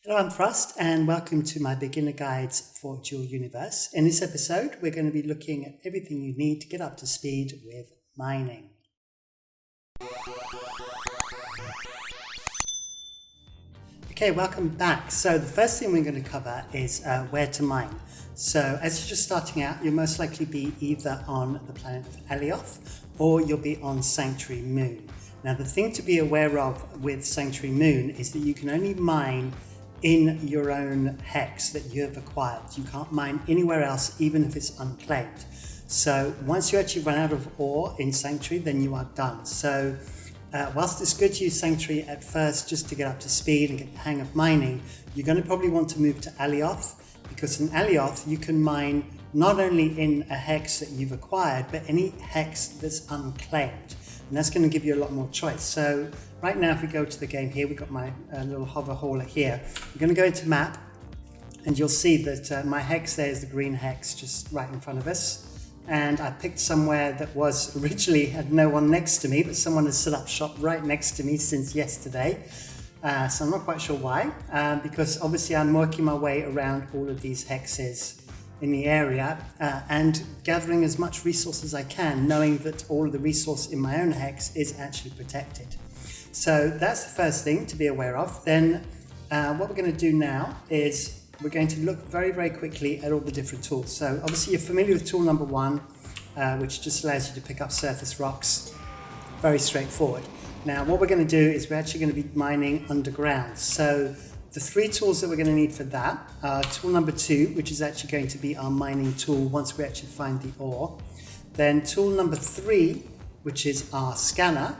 Hello, I'm Frost, and welcome to my beginner guides for Dual Universe. In this episode, we're going to be looking at everything you need to get up to speed with mining. Okay, welcome back. So the first thing we're going to cover is where to mine. So as you're just starting out, you'll most likely be either on the planet Alioth or you'll be on Sanctuary Moon. Now the thing to be aware of with Sanctuary Moon is that you can only mine in your own hex that you have acquired. You can't mine anywhere else, even if it's unclaimed. So once you actually run out of ore in Sanctuary, then you are done. So whilst it's good to use Sanctuary at first just to get up to speed and get the hang of mining, you're going to probably want to move to Alioth, because in Alioth you can mine not only in a hex that you've acquired, but any hex that's unclaimed. And that's going to give you a lot more choice. So right now, if we go to the game here, we've got my little hover hauler here. We're going to go into map, and you'll see that my hex there is the green hex just right in front of us. And I picked somewhere that was originally had no one next to me, but someone has set up shop right next to me since yesterday. So I'm not quite sure why, because obviously I'm working my way around all of these hexes in the area and gathering as much resource as I can, knowing that all of the resource in my own hex is actually protected. So that's the first thing to be aware of. Then what we're going to do now is we're going to look very, very quickly at all the different tools. So obviously you're familiar with tool number one, which just allows you to pick up surface rocks. Very straightforward. Now what we're going to do is we're actually going to be mining underground. So the three tools that we're going to need for that are tool number two, which is actually going to be our mining tool once we actually find the ore. Then tool number three, which is our scanner.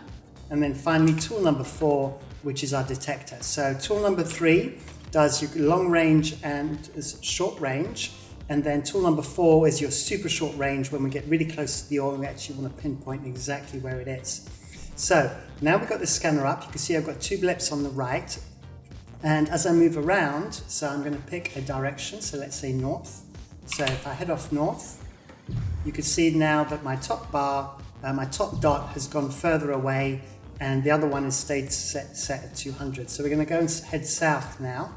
And then finally tool number four, which is our detector. So tool number three does your long range and short range. And then tool number four is your super short range. When we get really close to the ore, we actually want to pinpoint exactly where it is. So now we've got the scanner up. You can see I've got two blips on the right. And as I move around, so I'm going to pick a direction. So let's say north. So if I head off north, you can see now that my top bar, my top dot has gone further away, and the other one has stayed set at 200. So we're going to go and head south now,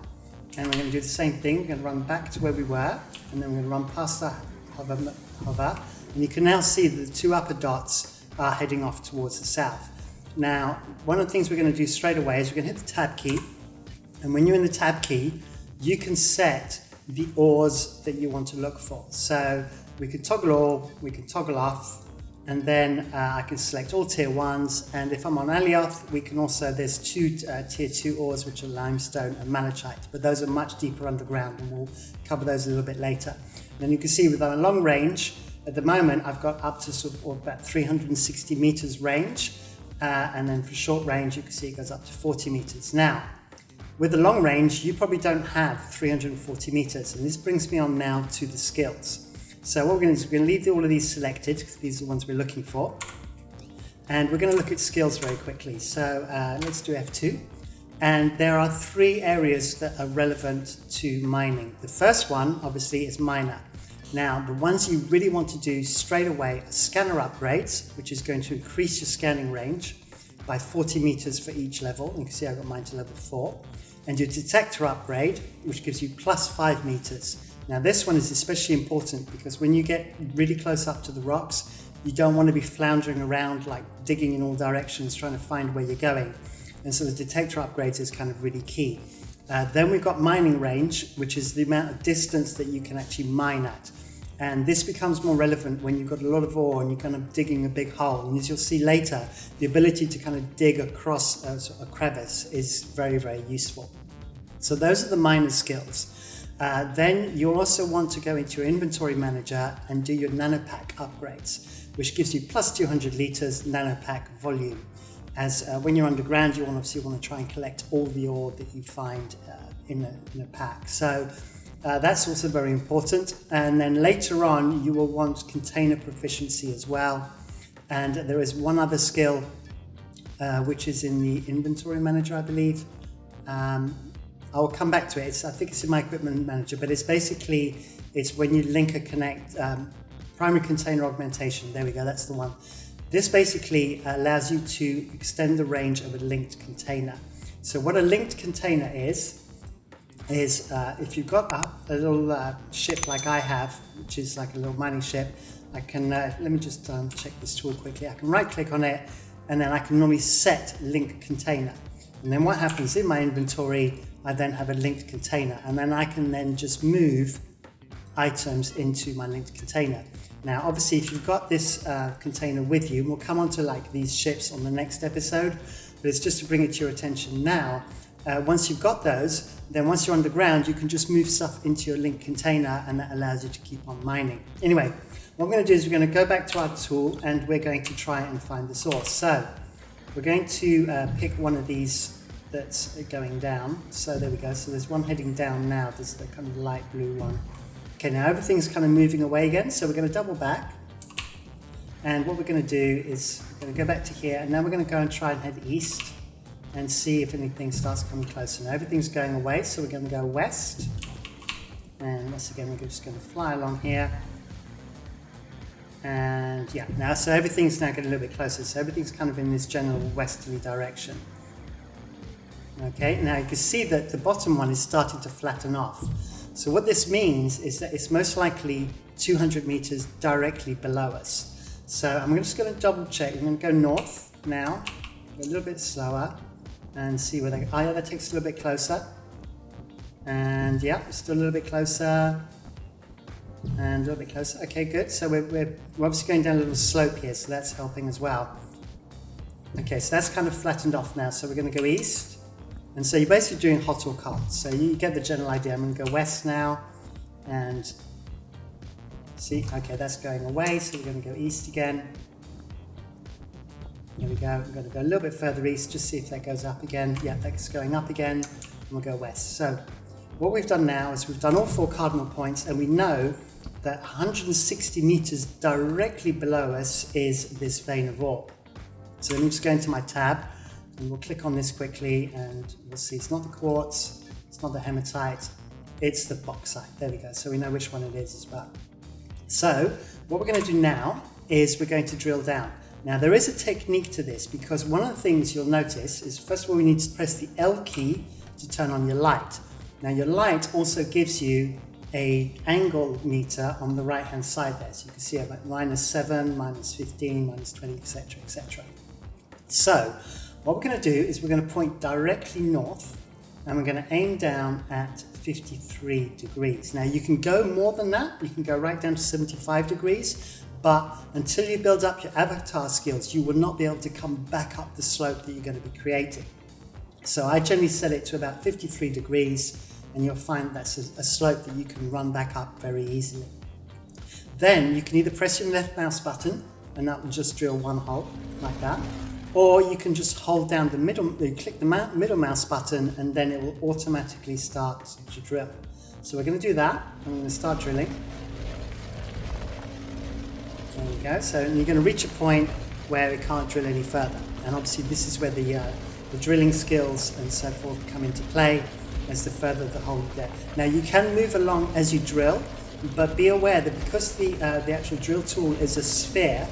and we're going to do the same thing. We're going to run back to where we were, and then we're going to run past the hover, and you can now see that the two upper dots are heading off towards the south. Now, one of the things we're going to do straight away is we're going to hit the tab key, and when you're in the tab key, you can set the ores that you want to look for. So we can toggle all, we can toggle off, and then I can select all tier ones. And if I'm on Alioth, we can also, there's two tier two ores, which are limestone and malachite, but those are much deeper underground, and we'll cover those a little bit later. And then you can see with our long range, at the moment, I've got up to sort of about 360 meters range. And then for short range, you can see it goes up to 40 meters. Now, with the long range, you probably don't have 340 meters. And this brings me on now to the skills. So what we're going to do is we're going to leave all of these selected, because these are the ones we're looking for. And we're going to look at skills very quickly. So let's do F2. And there are three areas that are relevant to mining. The first one, obviously, is miner. Now, the ones you really want to do straight away are scanner upgrades, which is going to increase your scanning range by 40 meters for each level. You can see I've got mine to level 4. And your detector upgrade, which gives you plus 5 meters. Now this one is especially important because when you get really close up to the rocks, you don't want to be floundering around like digging in all directions trying to find where you're going. And so the detector upgrades is kind of really key. Then we've got mining range, which is the amount of distance that you can actually mine at. And this becomes more relevant when you've got a lot of ore and you're kind of digging a big hole. And as you'll see later, the ability to kind of dig across a crevice is very, very useful. So those are the miner skills. Then you also want to go into your inventory manager and do your nanopack upgrades, which gives you plus 200 liters nanopack volume. As when you're underground, you obviously want to try and collect all the ore that you find in a pack. So that's also very important. And then later on, you will want container proficiency as well. And there is one other skill, which is in the inventory manager, I believe. I'll come back to it. I think it's in my equipment manager, but it's when you link a connect primary container augmentation. There we go. That's the one. This basically allows you to extend the range of a linked container. So what a linked container is is if you've got a little ship like I have, which is like a little mining ship, I can, let me just check this tool quickly. I can right click on it, and then I can normally set link container. And then what happens in my inventory, I then have a linked container, and then I can then just move items into my linked container. Now, obviously, if you've got this container with you, we'll come on to like these ships on the next episode, but it's just to bring it to your attention now. Once you've got those, then once you're underground, you can just move stuff into your linked container, and that allows you to keep on mining. Anyway, what we're going to do is we're going to go back to our tool, and we're going to try and find the source. So we're going to pick one of these that's going down. So there we go. So there's one heading down now. There's the kind of light blue one. Okay, now everything's kind of moving away again. So we're going to double back. And what we're going to do is we're going to go back to here. And now we're going to go and try and head east and see if anything starts coming closer. Now everything's going away. So we're going to go west. And once again, we're just going to fly along here. And yeah, now so everything's now getting a little bit closer. So everything's kind of in this general westerly direction. Okay, now you can see that the bottom one is starting to flatten off. So what this means is that it's most likely 200 meters directly below us. So I'm just going to double check. I'm going to go north now, go a little bit slower, and see where they go. Oh yeah, that takes a little bit closer. And yeah, still a little bit closer. And a little bit closer. Okay, good. So we're obviously going down a little slope here, so that's helping as well. Okay, so that's kind of flattened off now. So we're going to go east. And so you're basically doing hot or cold. So you get the general idea. I'm going to go west now. And see, okay, that's going away. So we're going to go east again. There we go. I'm going to go a little bit further east, just see if that goes up again. Yeah, that's going up again. And we'll go west. So what we've done now is we've done all 4 cardinal points, and we know that 160 meters directly below us is this vein of ore. So let me just go into my tab, and we'll click on this quickly, and we'll see it's not the quartz, it's not the hematite, it's the bauxite. There we go. So we know which one it is as well. So what we're going to do now is we're going to drill down. Now there is a technique to this, because one of the things you'll notice is, first of all, we need to press the L key to turn on your light. Now your light also gives you a angle meter on the right hand side there, so you can see it like -7, -15, -20, etc, etc. So what we're going to do is we're going to point directly north, and we're going to aim down at 53 degrees. Now you can go more than that, you can go right down to 75 degrees, but until you build up your avatar skills, you will not be able to come back up the slope that you're going to be creating. So I generally set it to about 53 degrees, and you'll find that's a slope that you can run back up very easily. Then you can either press your left mouse button, and that will just drill one hole like that, or you can just hold down the middle, you click the middle mouse button, and then it will automatically start to drill. So we're going to do that. I'm going to start drilling. There we go. So you're going to reach a point where it can't drill any further, and obviously this is where the drilling skills and so forth come into play, as the further the hole you get. Now you can move along as you drill, but be aware that because the actual drill tool is a sphere,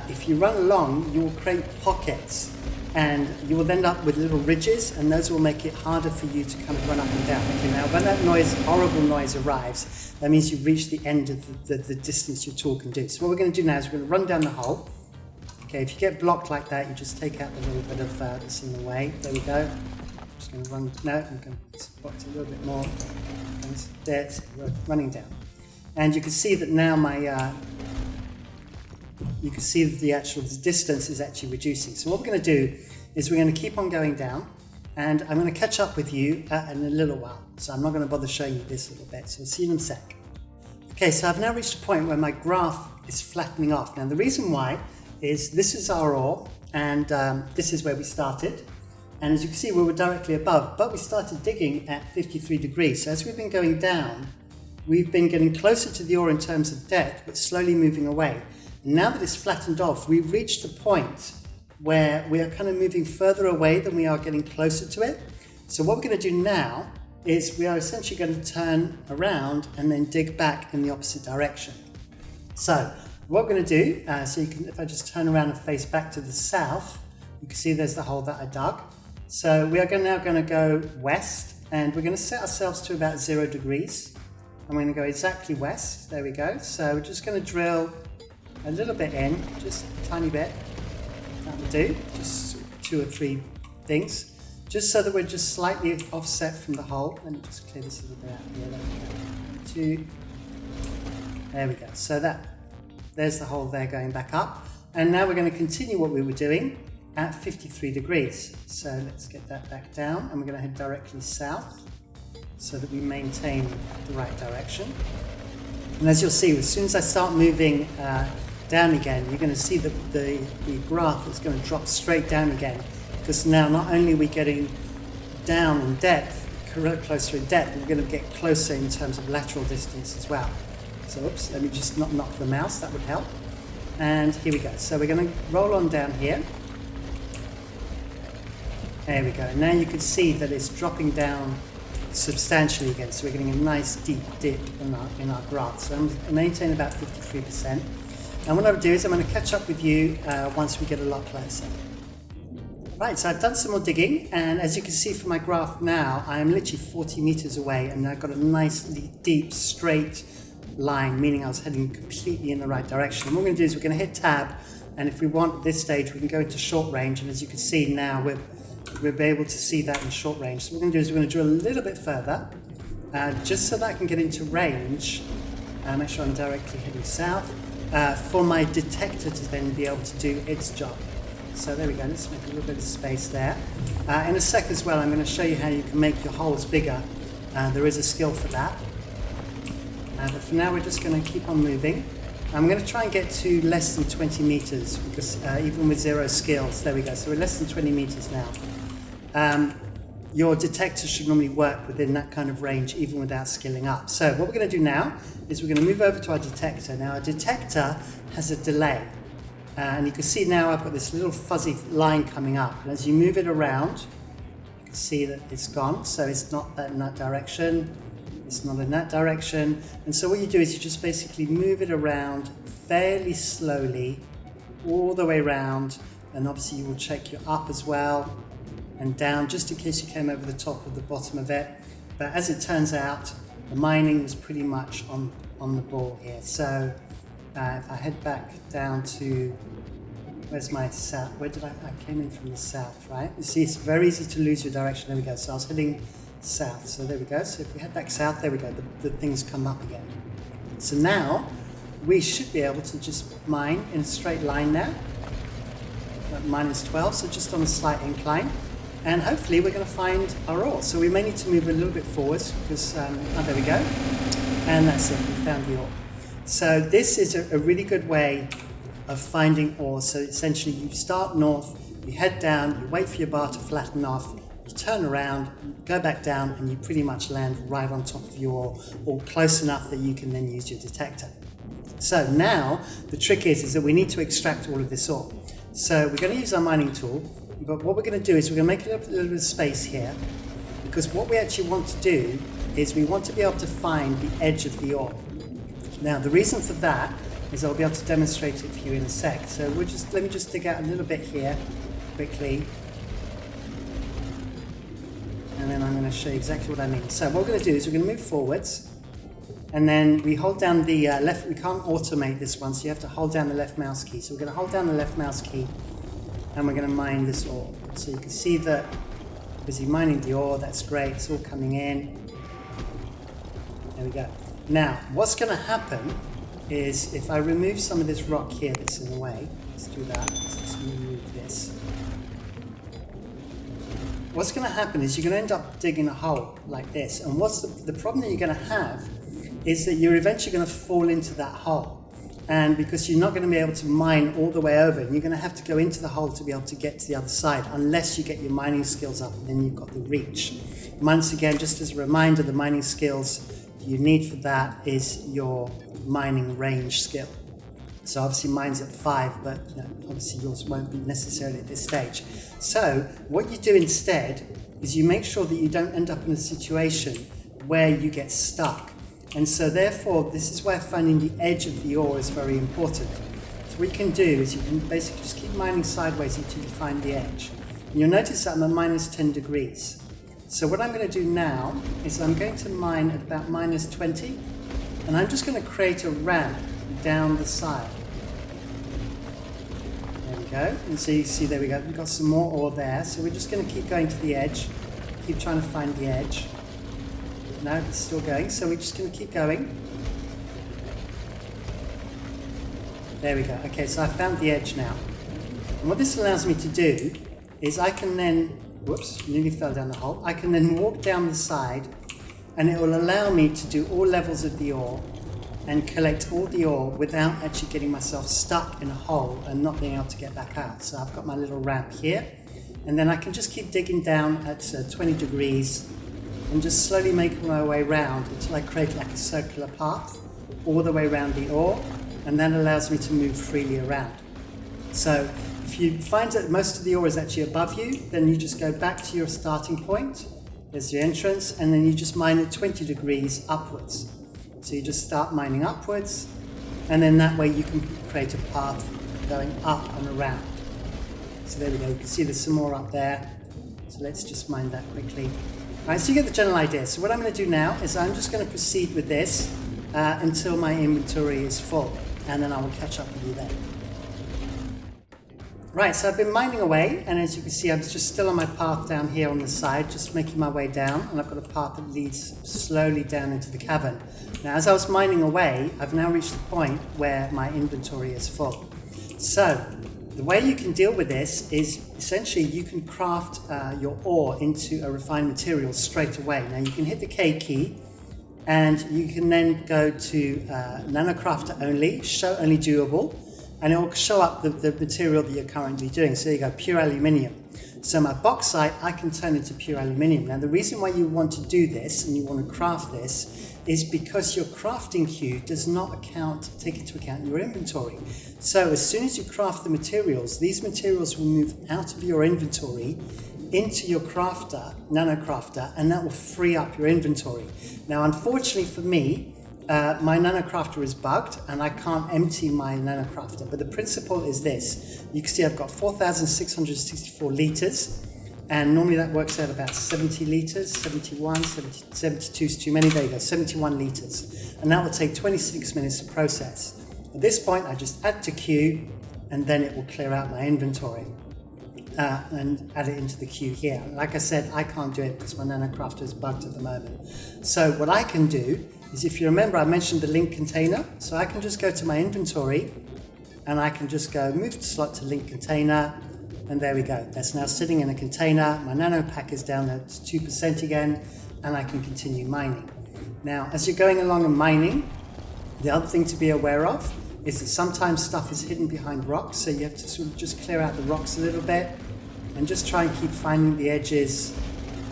if you run along, you will create pockets, and you will end up with little ridges, and those will make it harder for you to kind of run up and down. Okay, now when that horrible noise arrives, that means you've reached the end of the distance your tool can do. So what we're going to do now is we're going to run down the hole. Okay, if you get blocked like that, you just take out the little bit of that's in the way. There we go. Just going to run. No, I'm going to box it a little bit more. And that's we're running down, and you can see that now you can see that the distance is actually reducing. So what we're going to do is we're going to keep on going down, and I'm going to catch up with you in a little while. So I'm not going to bother showing you this little bit. So we'll see you in a sec. Okay, so I've now reached a point where my graph is flattening off. Now the reason why is this is our ore, and this is where we started. And as you can see, we were directly above, but we started digging at 53 degrees. So as we've been going down, we've been getting closer to the ore in terms of depth, but slowly moving away. And now that it's flattened off, we've reached a point where we are kind of moving further away than we are getting closer to it. So what we're going to do now is we are essentially going to turn around and then dig back in the opposite direction. So what we're going to do, so you can, if I just turn around and face back to the south, you can see there's the hole that I dug. So we are now going to go west, and we're going to set ourselves to about 0 degrees. I'm going to go exactly west. There we go. So we're just going to drill a little bit in, just a tiny bit. That will do. Just 2 or 3 things, just so that we're just slightly offset from the hole. Let me just clear this a little bit out here. There we go. 2. There we go. So there's the hole there going back up. And now we're going to continue what we were doing at 53 degrees. So let's get that back down, and we're going to head directly south so that we maintain the right direction. And as you'll see, as soon as I start moving down again, you're going to see that the graph is going to drop straight down again, because now not only are we getting down in depth, closer in depth, we're going to get closer in terms of lateral distance as well. So oops, let me just not knock the mouse, that would help. And here we go. So we're going to roll on down here. There we go. Now you can see that it's dropping down substantially again. So we're getting a nice deep dip in our graph. So I'm maintaining about 53%. And what I'll do is I'm going to catch up with you once we get a lot closer. Right, so I've done some more digging, and as you can see from my graph now, I am literally 40 meters away, and I've got a nicely deep, straight line, meaning I was heading completely in the right direction. And what we're going to do is we're going to hit tab, and if we want at this stage, we can go into short range, and as you can see now, we'll be able to see that in short range. So what we're going to do is we're going to drill a little bit further, just so that I can get into range, and make sure I'm directly heading south, for my detector to then be able to do its job. So there we go, let's make a little bit of space there. In a sec as well, I'm going to show you how you can make your holes bigger. There is a skill for that. But for now, we're just going to keep on moving. I'm going to try and get to less than 20 meters, because even with 0 skills, there we go. So we're less than 20 meters now. Your detector should normally work within that kind of range, even without skilling up. So what we're going to do now is we're going to move over to our detector. Now, our detector has a delay. And you can see now I've got this little fuzzy line coming up. And as you move it around, you can see that it's gone. So it's not in that direction. It's not in that direction. And so what you do is you just basically move it around fairly slowly, all the way around. And obviously you will check your up as well and down, just in case you came over the top or the bottom of it. But as it turns out, the mining was pretty much on the ball here. So if I head back down to, where's my south? Where did I came in from the south, right? You see, it's very easy to lose your direction. There we go. So I was heading south. So there we go. So if we head back south, there we go. The things come up again. So now we should be able to just mine in a straight line now. Minus 12, so just on a slight incline. And hopefully we're going to find our ore. So we may need to move a little bit forwards because, oh, there we go. And that's it, we found the ore. So this is a really good way of finding ore. So essentially you start north, you head down, you wait for your bar to flatten off, you turn around, go back down, and you pretty much land right on top of your ore, or close enough that you can then use your detector. So now the trick is that we need to extract all of this ore. So we're going to use our mining tool, but what we're going to do is we're going to make a little bit of space here, because what we actually want to do is we want to be able to find the edge of the ore. Now the reason for that is I'll be able to demonstrate it for you in a sec. So let me just dig out a little bit here quickly, and then I'm going to show you exactly what I mean. So what we're going to do is we're going to move forwards, and then we hold down the left. We can't automate this one, so you have to hold down the left mouse key. So we're going to hold down the left mouse key, and we're going to mine this ore. So you can see that busy mining the ore. That's great. It's all coming in. There we go. Now, what's going to happen is if I remove some of this rock here that's in the way, let's do that. Let's remove this. What's going to happen is you're going to end up digging a hole like this. And what's the problem that you're going to have is that you're eventually going to fall into that hole. And because you're not going to be able to mine all the way over, and you're going to have to go into the hole to be able to get to the other side, unless you get your mining skills up, and then you've got the reach. Once again, just as a reminder, the mining skills you need for that is your mining range skill. So obviously mine's at 5, but obviously yours won't be necessarily at this stage. So what you do instead is you make sure that you don't end up in a situation where you get stuck. And so therefore, this is where finding the edge of the ore is very important. So what you can do is you can basically just keep mining sideways until you find the edge. And you'll notice that I'm at minus 10 degrees. So what I'm going to do now is I'm going to mine at about -20, and I'm just going to create a ramp down the side. There we go. And so you see, there we go. We've got some more ore there. So we're just going to keep going to the edge. Keep trying to find the edge. No, it's still going. So we're just going to keep going. There we go. Okay, so I found the edge now. And what this allows me to do is I can then, whoops, nearly fell down the hole. I can then walk down the side, and it will allow me to do all levels of the ore and collect all the ore without actually getting myself stuck in a hole and not being able to get back out. So I've got my little ramp here, and then I can just keep digging down at 20 degrees and just slowly making my way around until I create like a circular path all the way around the ore, and that allows me to move freely around. So if you find that most of the ore is actually above you, then you just go back to your starting point. There's the entrance, and then you just mine at 20 degrees upwards. So you just start mining upwards, and then that way you can create a path going up and around. So there we go, you can see there's some more up there. So let's just mine that quickly. All right, so you get the general idea. So what I'm going to do now is I'm just going to proceed with this until my inventory is full, and then I will catch up with you then. Right, so I've been mining away, and as you can see, I'm just still on my path down here on the side, just making my way down, and I've got a path that leads slowly down into the cavern. Now, as I was mining away, I've now reached the point where my inventory is full. So, the way you can deal with this is essentially you can craft your ore into a refined material straight away. Now, you can hit the K key, and you can then go to nanocrafter only, show only doable, and it will show up the material that you're currently doing. So you go pure aluminium. So my bauxite, I can turn into pure aluminium. Now the reason why you want to do this and you want to craft this is because your crafting queue does not take into account your inventory. So as soon as you craft the materials, these materials will move out of your inventory into your crafter, nanocrafter, and that will free up your inventory. Now unfortunately for me, my nanocrafter is bugged and I can't empty my nanocrafter, but the principle is this. You can see I've got 4,664 litres, and normally that works out about 70 litres, 71, 72 is too many, there you go, 71 litres. And that will take 26 minutes to process. At this point I just add to queue, and then it will clear out my inventory and add it into the queue here. Like I said, I can't do it because my nanocrafter is bugged at the moment. So what I can do is, if you remember, I mentioned the link container. So I can just go to my inventory and I can just go move to slot to link container, and there we go. That's now sitting in a container. My nano pack is down at 2% again, and I can continue mining. Now, as you're going along and mining, the other thing to be aware of is that sometimes stuff is hidden behind rocks, so you have to sort of just clear out the rocks a little bit and just try and keep finding the edges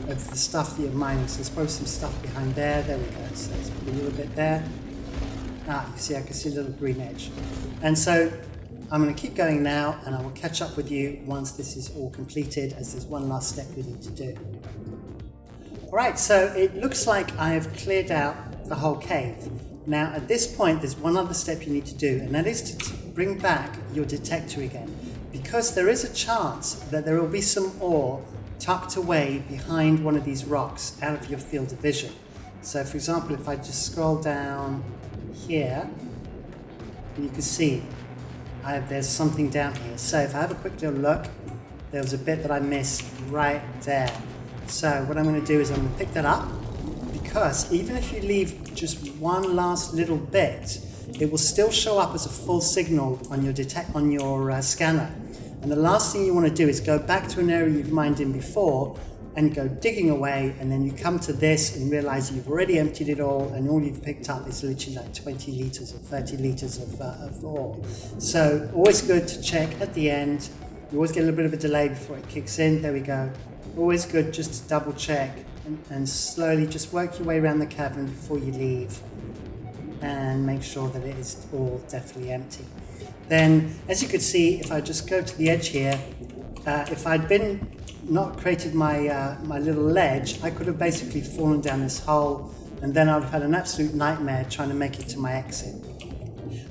of the stuff that you're mining. So there's probably some stuff behind there. There we go. So let's put a little bit there. You can see, I can see a little green edge. And so I'm going to keep going now, and I will catch up with you once this is all completed, as there's one last step we need to do. All right, so it looks like I have cleared out the whole cave. Now at this point, there's one other step you need to do, and that is to bring back your detector again, because there is a chance that there will be some ore tucked away behind one of these rocks out of your field of vision. So for example, if I just scroll down here, you can see there's something down here. So if I have a quick little look, there was a bit that I missed right there. So what I'm going to do is I'm going to pick that up, because even if you leave just one last little bit, it will still show up as a full signal on your scanner. And the last thing you want to do is go back to an area you've mined in before and go digging away, and then you come to this and realize you've already emptied it all, and all you've picked up is literally like 20 litres or 30 litres of ore. So always good to check at the end. You always get a little bit of a delay before it kicks in. There we go. Always good just to double check and slowly just work your way around the cavern before you leave, and make sure that it is all definitely empty. Then, as you could see, if I just go to the edge here, if I'd not created my my little ledge, I could have basically fallen down this hole, and then I'd have had an absolute nightmare trying to make it to my exit.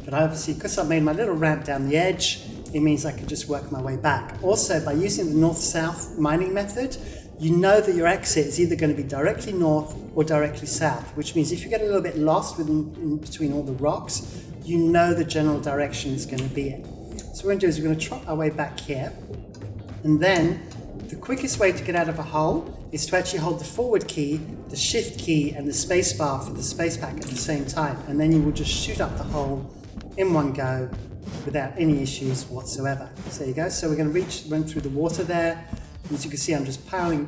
But obviously, because I've made my little ramp down the edge, it means I can just work my way back. Also, by using the north-south mining method, you know that your exit is either going to be directly north or directly south, which means if you get a little bit lost in between all the rocks, you know the general direction is going to be in. So what we're going to do is we're going to trot our way back here, and then the quickest way to get out of a hole is to actually hold the forward key, the shift key, and the space bar for the space pack at the same time, and then you will just shoot up the hole in one go without any issues whatsoever. So there you go. So we're going to run through the water there. As you can see, I'm just plowing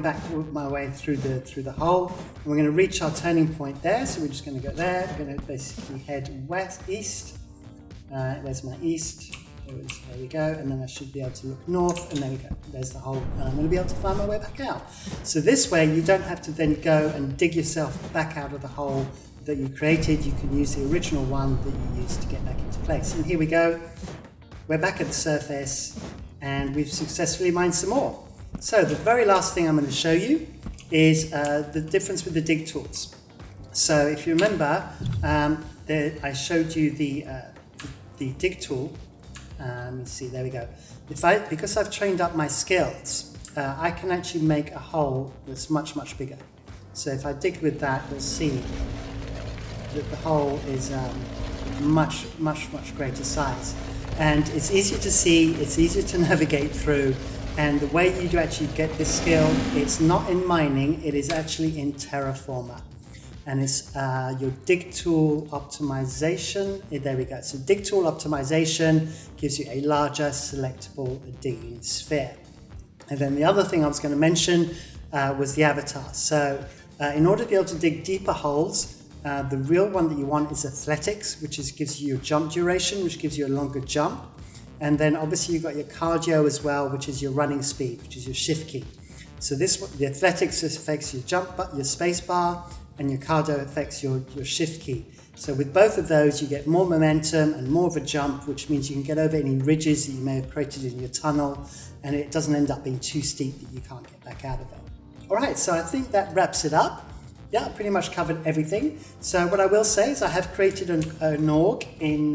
back my way through the hole. And we're going to reach our turning point there. So we're just going to go there. We're going to basically head east. There's my east. There we go. And then I should be able to look north. And there we go. There's the hole. And I'm going to be able to find my way back out. So this way, you don't have to then go and dig yourself back out of the hole that you created. You can use the original one that you used to get back into place. And here we go. We're back at the surface, and we've successfully mined some more. So the very last thing I'm going to show you is the difference with the dig tools. So if you remember, I showed you the dig tool. Let me see, there we go. Because I've trained up my skills, I can actually make a hole that's much, much bigger. So if I dig with that, you'll see that the hole is much, much, much greater size. And it's easier to see, it's easier to navigate through, and the way you do actually get this skill, it's not in mining, it is actually in Terraformer. And it's your dig tool optimization. There we go. So dig tool optimization gives you a larger selectable digging sphere. And then the other thing I was going to mention was the avatar. So in order to be able to dig deeper holes, the real one that you want is athletics, which gives you your jump duration, which gives you a longer jump. And then obviously you've got your cardio as well, which is your running speed, which is your shift key. So the athletics affects your jump, your space bar, and your cardio affects your shift key. So with both of those, you get more momentum and more of a jump, which means you can get over any ridges that you may have created in your tunnel, and it doesn't end up being too steep that you can't get back out of it. All right, so I think that wraps it up. Yeah, I pretty much covered everything. So what I will say is I have created an org in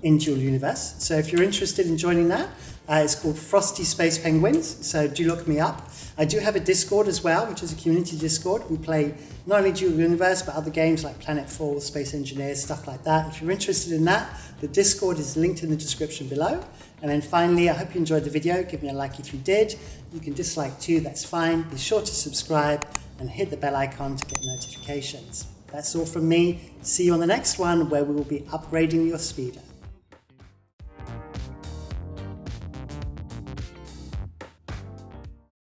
Dual Universe. So if you're interested in joining that, it's called Frosty Space Penguins. So do look me up. I do have a Discord as well, which is a community Discord. We play not only Dual Universe, but other games like Planetfall, Space Engineers, stuff like that. If you're interested in that, the Discord is linked in the description below. And then finally, I hope you enjoyed the video. Give me a like if you did. You can dislike too, that's fine. Be sure to subscribe and hit the bell icon to get notifications. That's all from me. See you on the next one, where we will be upgrading your speeder.